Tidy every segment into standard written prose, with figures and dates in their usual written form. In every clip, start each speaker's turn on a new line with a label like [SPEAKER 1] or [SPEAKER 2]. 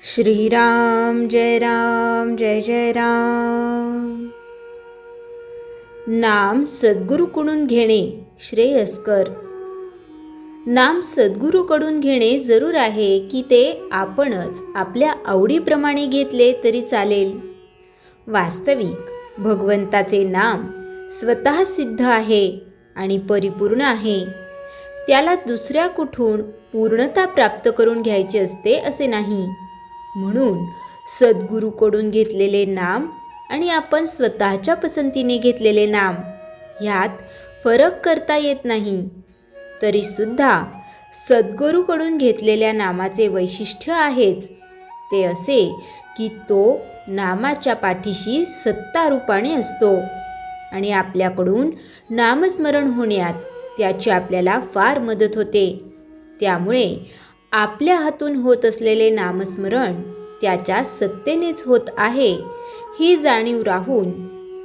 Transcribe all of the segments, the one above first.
[SPEAKER 1] श्रीराम जय राम जय जय राम। नाम सद्गुरूकडून घेणे श्रेयस्कर। नाम सद्गुरूकडून घेणे जरूर आहे की ते आपणच आपल्या आवडीप्रमाणे घेतले तरी चालेल। वास्तविक भगवंताचे नाम स्वतः सिद्ध आहे आणि परिपूर्ण आहे। त्याला दुसऱ्या कुठून पूर्णता प्राप्त करून घ्यायची असते असे नाही। म्हणून सद्गुरूकडून घेतलेले नाम आणि आपण स्वतःच्या पसंतीने घेतलेले नाम ह्यात फरक करता येत नाही। तरीसुद्धा सद्गुरूकडून घेतलेल्या नामाचे वैशिष्ट्य आहेच ते असे की तो नामाच्या पाठीशी सत्तारूपाने असतो आणि आपल्याकडून नामस्मरण होण्यात त्याची आपल्याला फार मदत होते। त्यामुळे आपल्या हातून होत असलेले नामस्मरण त्याच्या सत्तेनेच होत आहे ही जाणीव राहून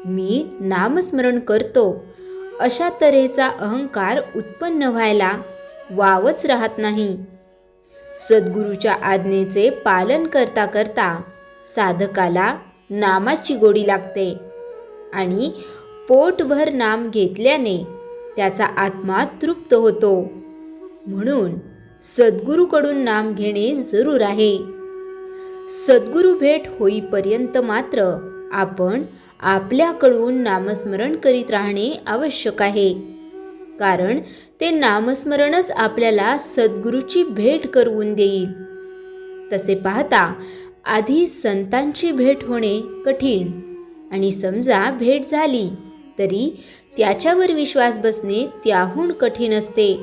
[SPEAKER 1] मी नामस्मरण करतो अशा तऱ्हेचा अहंकार उत्पन्न व्हायला वावच राहत नाही। सद्गुरूच्या आज्ञेचे पालन करता करता साधकाला नामाची गोडी लागते आणि पोटभर नाम घेतल्याने त्याचा आत्मा तृप्त होतो। म्हणून सद्गुरूकडून नाम घेणे जरूर आहे। सद्गुरू भेट होईपर्यंत मात्र आपण आपल्याकडून नामस्मरण करीत राहणे आवश्यक आहे, कारण ते नामस्मरणच आपल्याला सद्गुरूची भेट करवून देईल। तसे पाहता आधी संतांची भेट होणे कठीण आणि समजा भेट झाली तरी त्याच्यावर विश्वास बसणे त्याहून कठीण असते।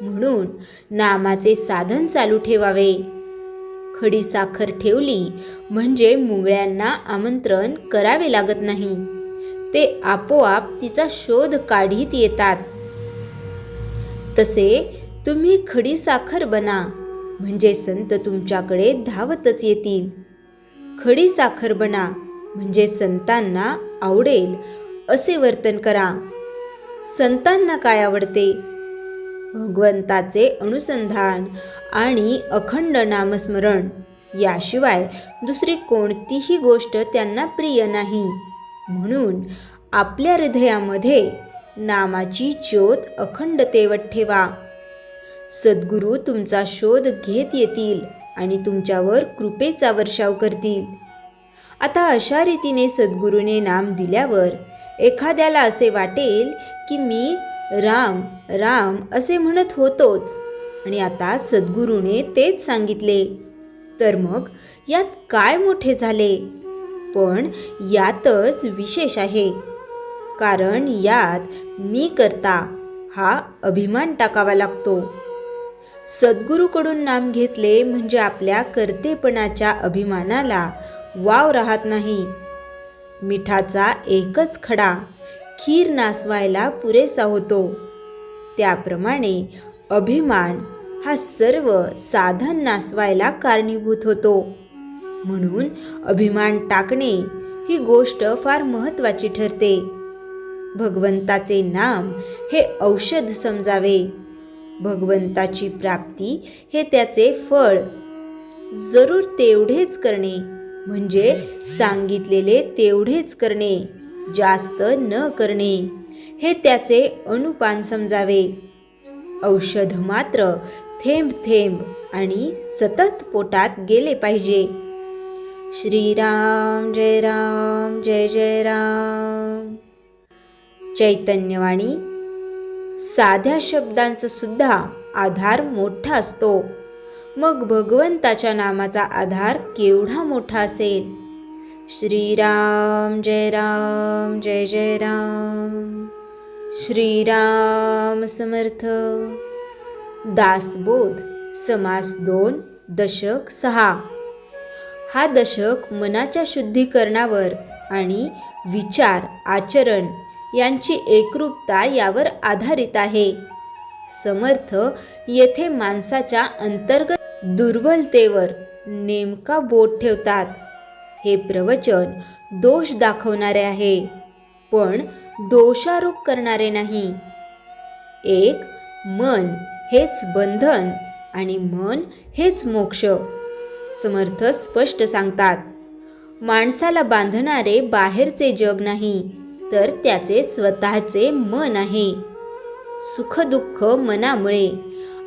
[SPEAKER 1] म्हणून नामाचे साधन चालू ठेवावे। खडी साखर ठेवली म्हणजे मुंगळ्यांना आमंत्रण करावे लागत नाही, ते आपोआप तिचा शोध काढीत येतात। तसे तुम्ही खडी साखर बना म्हणजे संत तुमच्याकडे धावतच येतील। खडी साखर बना म्हणजे संतांना आवडेल असे वर्तन करा। संतांना काय आवडते? भगवंताचे अनुसंधान आणि अखंड नामस्मरण याशिवाय दुसरी कोणतीही गोष्ट त्यांना प्रिय नाही। म्हणून आपल्या हृदयामध्ये नामाची ज्योत अखंड तेवत ठेवा। सद्गुरू तुमचा शोध घेत येतील आणि तुमच्यावर कृपेचा वर्षाव करतील। आता अशा रीतीने सद्गुरूने नाम दिल्यावर एखाद्याला असे वाटेल की मी राम राम असे म्हणत होतोच आणि आता सद्गुरूने तेच सांगितले, तर मग यात काय मोठे झाले? पण यातच विशेष आहे, कारण यात मी करता हा अभिमान टाकावा लागतो। सद्गुरूकडून नाम घेतले म्हणजे आपल्या कर्तेपणाच्या अभिमानाला वाव राहत नाही। मिठाचा एकच खडा खीर नासवायला पुरेसा होतो, त्याप्रमाणे अभिमान हा सर्व साधन नासवायला कारणीभूत होतो। म्हणून अभिमान टाकणे ही गोष्ट फार महत्त्वाची ठरते। भगवंताचे नाम हे औषध समजावे। भगवंताची प्राप्ती हे त्याचे फळ। जरूर तेवढेच करणे म्हणजे सांगितलेले तेवढेच करणे, जास्त न करणे हे त्याचे अनुपान समजावे। औषध मात्र थेंब थेंब आणि सतत पोटात गेले पाहिजे। श्रीराम जय राम जय जय राम। चैतन्यवाणी साध्या शब्दांचा सुद्धा आधार मोठा असतो, मग भगवंताच्या नामाचा आधार केवढा मोठा असेल। श्रीराम जय राम जय जय राम। श्रीराम समर्थ। दासबोध समास 2 दशक 6। हा दशक मनाच्या शुद्धीकरणावर आणि विचार आचरण यांची एकरूपता यावर आधारित आहे। समर्थ येथे माणसाच्या अंतर्गत दुर्बलतेवर नेमका बोट ठेवतात। हे प्रवचन दोष दाखवणारे आहे, पण दोषारोप करणारे नाही। एक मन हेच बंधन आणि मन हेच मोक्ष समर्थ स्पष्ट सांगतात, माणसाला बांधणारे बाहेरचे जग नाही, तर त्याचे स्वतःचे मन आहे. सुखदुःख मनामुळे,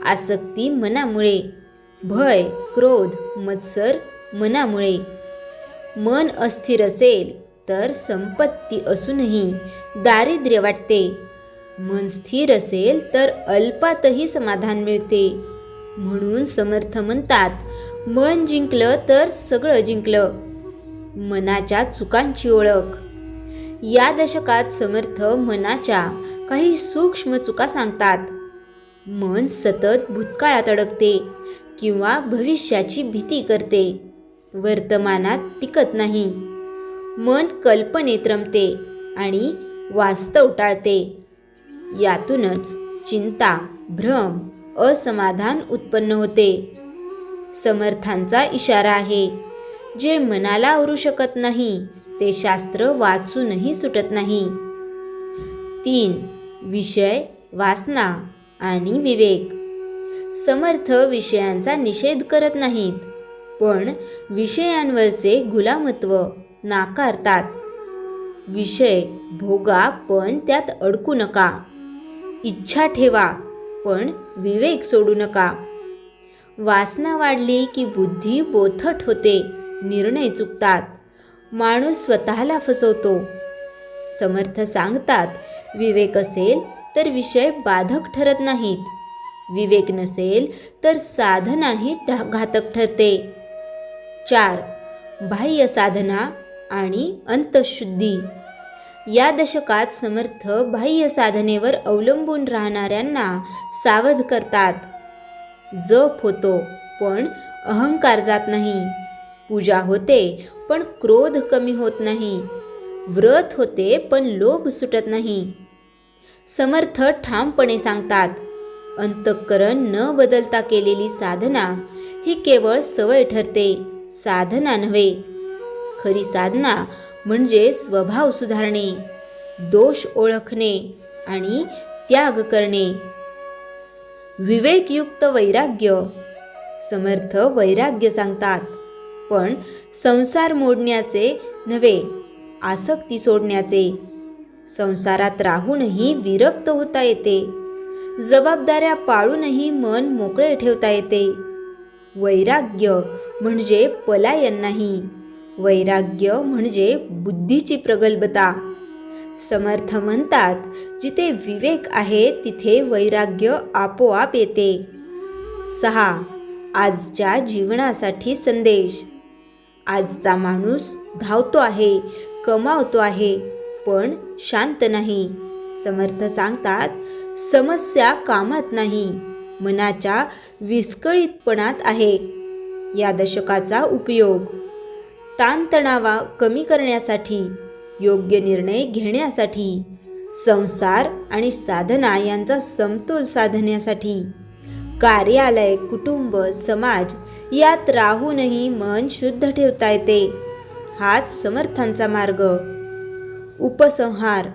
[SPEAKER 1] आसक्ती मनामुळे, भय, क्रोध, मत्सर मनामुळे. मन अस्थिर असेल तर संपत्ती असूनही दारिद्र्य वाटते. मन स्थिर असेल तर अल्पातही समाधान मिळते. म्हणून समर्थ म्हणतात, मन जिंकलं तर सगळं जिंकलं. मनाच्या चुकांची ओळख. या दशकात समर्थ मनाच्या काही सूक्ष्म चुका सांगतात. मन सतत भूतकाळात अडकते किंवा भविष्याची भीती करते, वर्तमानात टिकत नाही. मन कल्पनेत रमते आणि वास्तव टाळते. यातूनच चिंता, भ्रम, असमाधान उत्पन्न होते. समर्थांचा इशारा आहे, जे मनाला आवरू शकत नाही ते शास्त्र वाचूनही सुटत नाही. 3. विषय, वासना आणि विवेक. समर्थ विषयांचा निषेध करत नाहीत, पण विषयांवरचे गुलामत्व नाकारतात. विषय भोगा, पण त्यात अडकू नका. इच्छा ठेवा, पण विवेक सोडू नका. वासना वाढली की बुद्धी बोथट होते, निर्णय चुकतात, माणूस स्वतःला फसवतो. समर्थ सांगतात, विवेक असेल तर विषय बाधक ठरत नाहीत. विवेक नसेल तर साधनाही घातक ठरते. 4. बाह्य साधना आणि अंतःशुद्धी. या दशकात समर्थ बाह्य साधनेवर अवलंबून राहणाऱ्यांना सावध करतात. जप होतो पण अहंकार जात नाही. पूजा होते पण क्रोध कमी होत नाही. व्रत होते पण लोभ सुटत नाही. समर्थ ठामपणे सांगतात, अंतःकरण न बदलता केलेली साधना ही केवळ सवय ठरते, साधना नव्हे. खरी साधना म्हणजे स्वभाव सुधारणे, दोष ओळखणे आणि त्याग करणे. विवेकयुक्त वैराग्य. समर्थ वैराग्य सांगतात, पण संसार मोडण्याचे नव्हे, आसक्ती सोडण्याचे. संसारात राहूनही विरक्त होता येते. जबाबदाऱ्या पाळूनही मन मोकळे ठेवता येते. वैराग्य म्हणजे पलायन नाही, वैराग्य म्हणजे बुद्धीची प्रगल्भता. समर्थ म्हणतात, जिथे विवेक आहे तिथे वैराग्य आपोआप येते. 6. आजच्या जीवनासाठी संदेश. आजचा माणूस धावतो आहे, कमावतो आहे, पण शांत नाही. समर्थ सांगतात, समस्या कामात नाही, मनाच्या विस्कळीतपणात आहे. या दशकाचा उपयोग ताणतणावा कमी करण्यासाठी, योग्य निर्णय घेण्यासाठी, संसार आणि साधना यांचा समतोल साधण्यासाठी. कार्यालय, कुटुंब, समाज यात राहूनही मन शुद्ध ठेवता येते. हाच समर्थांचा मार्ग. उपसंहार.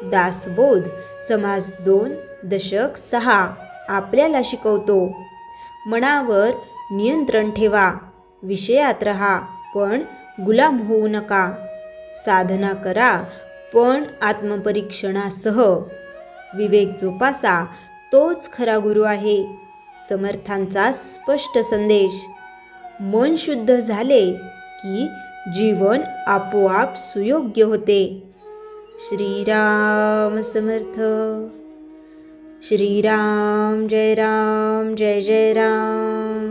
[SPEAKER 1] दासबोध समाज 2 दशक 6 आपल्याला शिकवतो, मनावर नियंत्रण ठेवा, विषयात राहा पण गुलाम होऊ नका. साधना करा पण आत्मपरीक्षणासह. विवेक जोपासा, तोच खरा गुरु आहे. समर्थांचा स्पष्ट संदेश. मन शुद्ध झाले की जीवन आपोआप सुयोग्य होते. श्रीराम समर्थ. श्रीराम जय राम जय जय राम.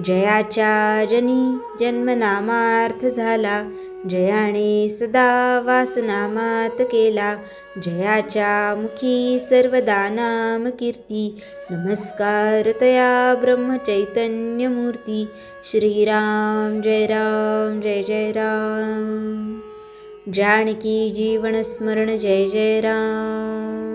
[SPEAKER 1] जयाच्या जनी जन्मनामार्थ झाला, जयाने सदा वासनामात केला. जयाच्या मुखी सर्वदा नाम कीर्ती, नमस्कार तया ब्रह्मचैतन्यमूर्ती. श्रीराम जय राम जय जय राम. जानकी जीवन स्मरण जय जय राम.